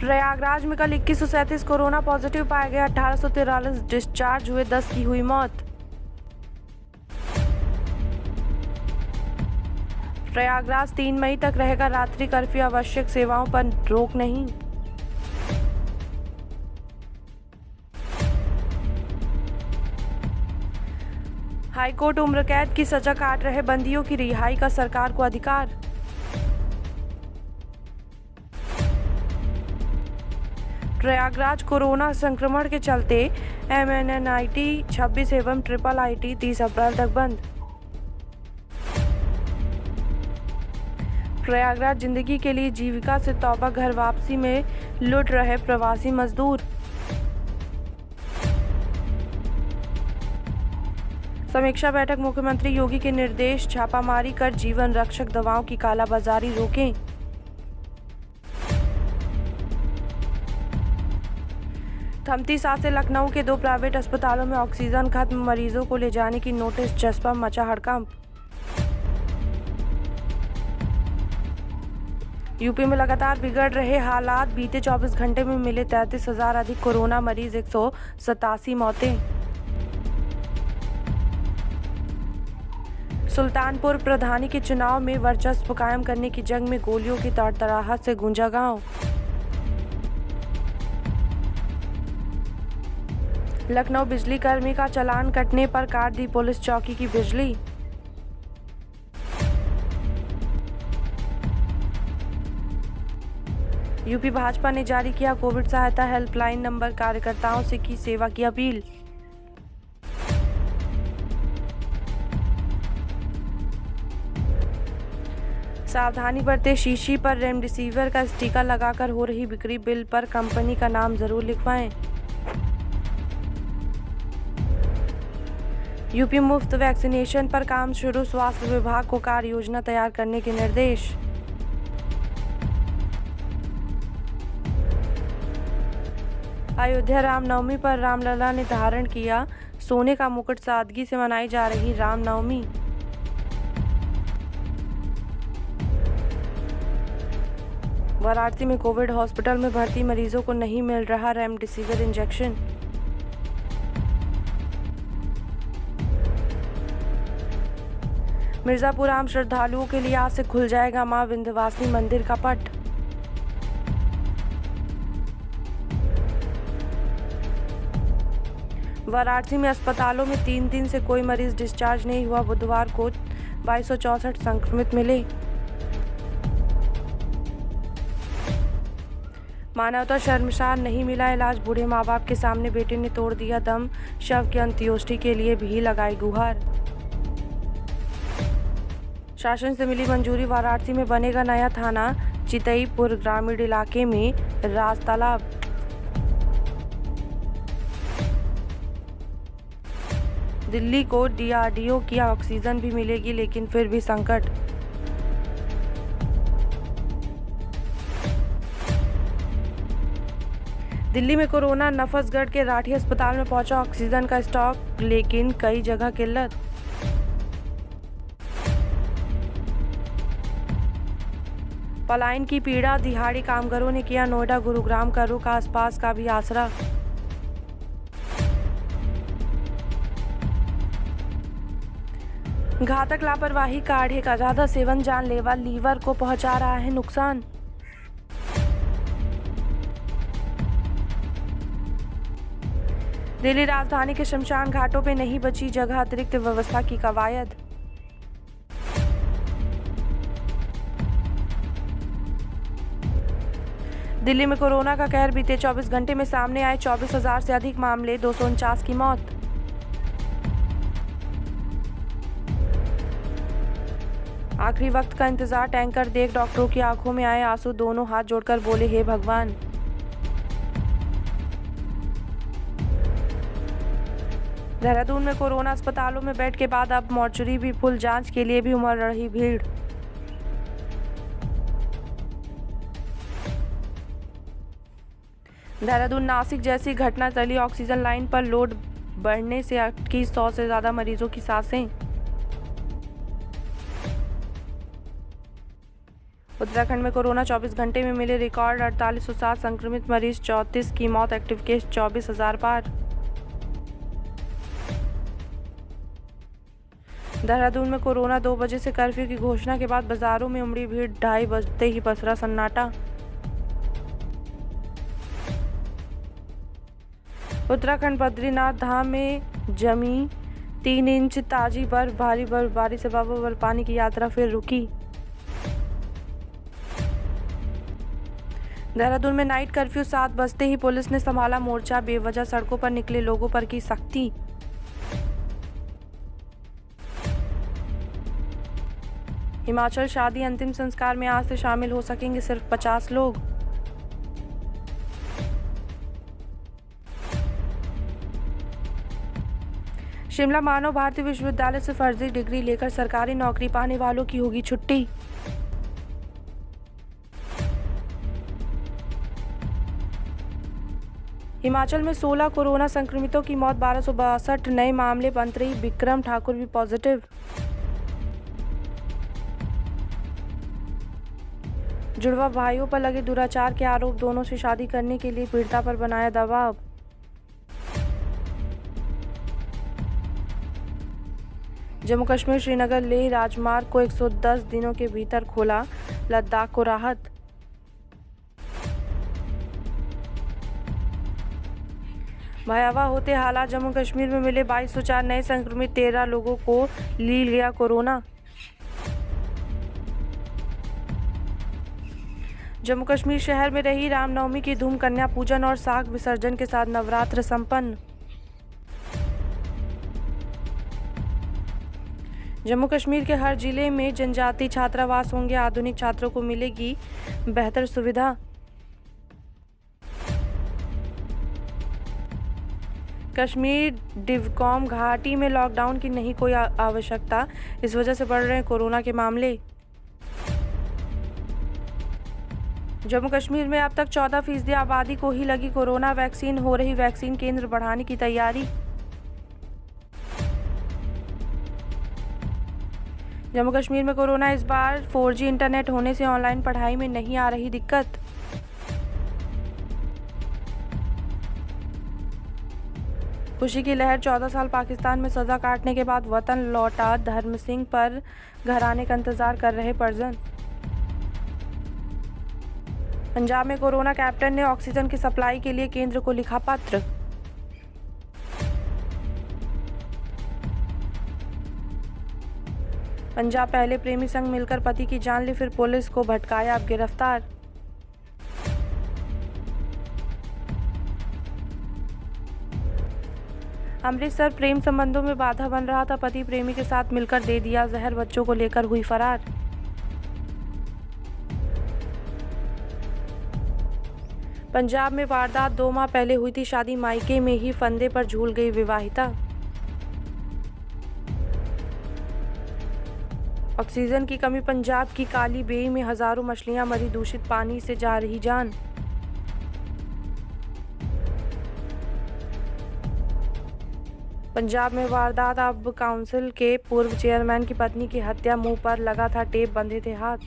प्रयागराज में कल 2137 corona positive पाए गए, 1843 डिस्चार्ज हुए, 10 की हुई मौत। प्रयागराज 3 मई तक रहेगा रात्रि कर्फ्यू, आवश्यक सेवाओं पर रोक नहीं। हाईकोर्ट उम्र कैद की सजा काट रहे बंदियों की रिहाई का सरकार को अधिकार। प्रयागराज कोरोना संक्रमण के चलते MNNIT 26 एवं IIIT 30 अप्रैल तक बंद। प्रयागराज जिंदगी के लिए जीविका से तौबा, घर वापसी में लुट रहे प्रवासी मजदूर। समीक्षा बैठक, मुख्यमंत्री योगी के निर्देश, छापामारी कर जीवन रक्षक दवाओं की कालाबाजारी रोकें। थमती सांसें, लखनऊ के 2 प्राइवेट अस्पतालों में ऑक्सीजन खत्म, मरीजों को ले जाने की नोटिस, जसपा मचा हड़कंप। यूपी में लगातार बिगड़ रहे हालात, बीते 24 घंटे में मिले 33,000 अधिक कोरोना मरीज, 187 मौतें। सुल्तानपुर प्रधानी के चुनाव में वर्चस्व कायम करने की जंग में गोलियों की तड़तड़ाहट से गूंजा गांव। लखनऊ बिजली कर्मी का चालान कटने पर काट दी पुलिस चौकी की बिजली। यूपी भाजपा ने जारी किया कोविड सहायता हेल्पलाइन नंबर, कार्यकर्ताओं से की सेवा की अपील। सावधानी बरतें, शीशी पर रेमडेसिविर का स्टिकर लगाकर हो रही बिक्री, बिल पर कंपनी का नाम जरूर लिखवाएं। यूपी मुफ्त वैक्सीनेशन पर काम शुरू, स्वास्थ्य विभाग को कार्य योजना तैयार करने के निर्देश। अयोध्या रामनवमी पर रामलला ने धारण किया सोने का मुकुट, सादगी से मनाई जा रही रामनवमी। वाराणसी में कोविड हॉस्पिटल में भर्ती मरीजों को नहीं मिल रहा रेमडेसिविर इंजेक्शन। मिर्जापुर आम श्रद्धालुओं के लिए आज से खुल जाएगा मां विंध्यवासिनी मंदिर का पट। वाराणसी में अस्पतालों में 3 दिन से कोई मरीज डिस्चार्ज नहीं हुआ, बुधवार को 2264 संक्रमित मिले। मानवता शर्मसार, नहीं मिला इलाज, बूढ़े माँ बाप के सामने बेटे ने तोड़ दिया दम, शव की अंत्येष्टि के लिए भी लगाई गुहार। शासन से मिली मंजूरी, वाराणसी में बनेगा नया थाना, चितईपुर ग्रामीण इलाके में राज तालाब। दिल्ली को DRDO की ऑक्सीजन भी मिलेगी, लेकिन फिर भी संकट। दिल्ली में कोरोना, नफसगढ़ के राठी अस्पताल में पहुंचा ऑक्सीजन का स्टॉक, लेकिन कई जगह किल्लत। पलायन की पीड़ा, दिहाड़ी कामगारों ने किया नोएडा गुरुग्राम का रुख, आसपास का भी आसरा। घातक लापरवाही, काढ़े का ज्यादा सेवन जानलेवा, लीवर को पहुंचा रहा है नुकसान। दिल्ली राजधानी के शमशान घाटों पे नहीं बची जगह, अतिरिक्त व्यवस्था की कवायद। दिल्ली में कोरोना का कहर, बीते 24 घंटे में सामने आए 24,000 से अधिक मामले, 249 की मौत। आखिरी वक्त का इंतजार, टैंकर देख डॉक्टरों की आंखों में आए आंसू, दोनों हाथ जोड़कर बोले हे भगवान। देहरादून में कोरोना अस्पतालों में बेड के बाद अब मॉर्चरी भी फुल, जांच के लिए भी उमड़ रही भीड़। देहरादून नासिक जैसी घटना टली, ऑक्सीजन लाइन पर लोड बढ़ने से अटकी 100 से ज्यादा मरीजों की सांसें। उत्तराखंड में कोरोना 24 घंटे में मिले रिकॉर्ड 4807 संक्रमित मरीज, 34 की मौत, एक्टिव केस 24,000 पार। देहरादून में कोरोना 2 बजे से कर्फ्यू की घोषणा के बाद बाजारों में उमड़ी भीड़, 2:30 बजते ही पसरा सन्नाटा। उत्तराखंड बद्रीनाथ धाम में जमी 3 इंच ताजी बर्फ, भारी बर्फबारी से बाबा बर्फानी की यात्रा फिर रुकी। देहरादून में नाइट कर्फ्यू, 7 बजते ही पुलिस ने संभाला मोर्चा, बेवजह सड़कों पर निकले लोगों पर की सख्ती। हिमाचल शादी अंतिम संस्कार में आज से शामिल हो सकेंगे सिर्फ 50 लोग। शिमला मानव भारती विश्वविद्यालय से फर्जी डिग्री लेकर सरकारी नौकरी पाने वालों की होगी छुट्टी। हिमाचल में 16 कोरोना संक्रमितों की मौत, 1262 नए मामले, मंत्री बिक्रम ठाकुर भी पॉजिटिव। जुड़वा भाइयों पर लगे दुराचार के आरोप, दोनों से शादी करने के लिए पीड़िता पर बनाया दबाव। जम्मू कश्मीर श्रीनगर लेह राजमार्ग को 110 दिनों के भीतर खोला, लद्दाख को राहत। भयावह होते हालात, जम्मू कश्मीर में मिले 2204 नए संक्रमित, 13 लोगों को ली गया कोरोना। जम्मू कश्मीर शहर में रही रामनवमी की धूम, कन्या पूजन और साग विसर्जन के साथ नवरात्र संपन्न। जम्मू कश्मीर के हर जिले में जनजातीय छात्रावास होंगे, आधुनिक छात्रों को मिलेगी बेहतर सुविधा। कश्मीर डिवकॉम घाटी में लॉकडाउन की नहीं कोई आवश्यकता, इस वजह से बढ़ रहे हैं कोरोना के मामले। जम्मू कश्मीर में अब तक 14% आबादी को ही लगी कोरोना वैक्सीन, हो रही वैक्सीन केंद्र बढ़ाने की तैयारी। जम्मू कश्मीर में कोरोना, इस बार 4G इंटरनेट होने से ऑनलाइन पढ़ाई में नहीं आ रही दिक्कत। खुशी की लहर, 14 साल पाकिस्तान में सजा काटने के बाद वतन लौटा धर्म सिंह पर घर आने का इंतजार कर रहे परिजन। पंजाब में कोरोना कैप्टन ने ऑक्सीजन की सप्लाई के लिए केंद्र को लिखा पत्र। पंजाब पहले प्रेमी संग मिलकर पति की जान ली, फिर पुलिस को भटकाया, अब गिरफ्तार। अमृतसर प्रेम संबंधों में बाधा बन रहा था, पति प्रेमी के साथ मिलकर दे दिया जहर, बच्चों को लेकर हुई फरार। पंजाब में वारदात, 2 माह पहले हुई थी शादी, मायके में ही फंदे पर झूल गई विवाहिता। ऑक्सीजन की कमी, पंजाब की काली बेई में हजारों मछलियां मरी, दूषित पानी से जा रही जान। पंजाब में वारदात, अब काउंसिल के पूर्व चेयरमैन की पत्नी की हत्या, मुंह पर लगा था टेप, बंधे थे हाथ।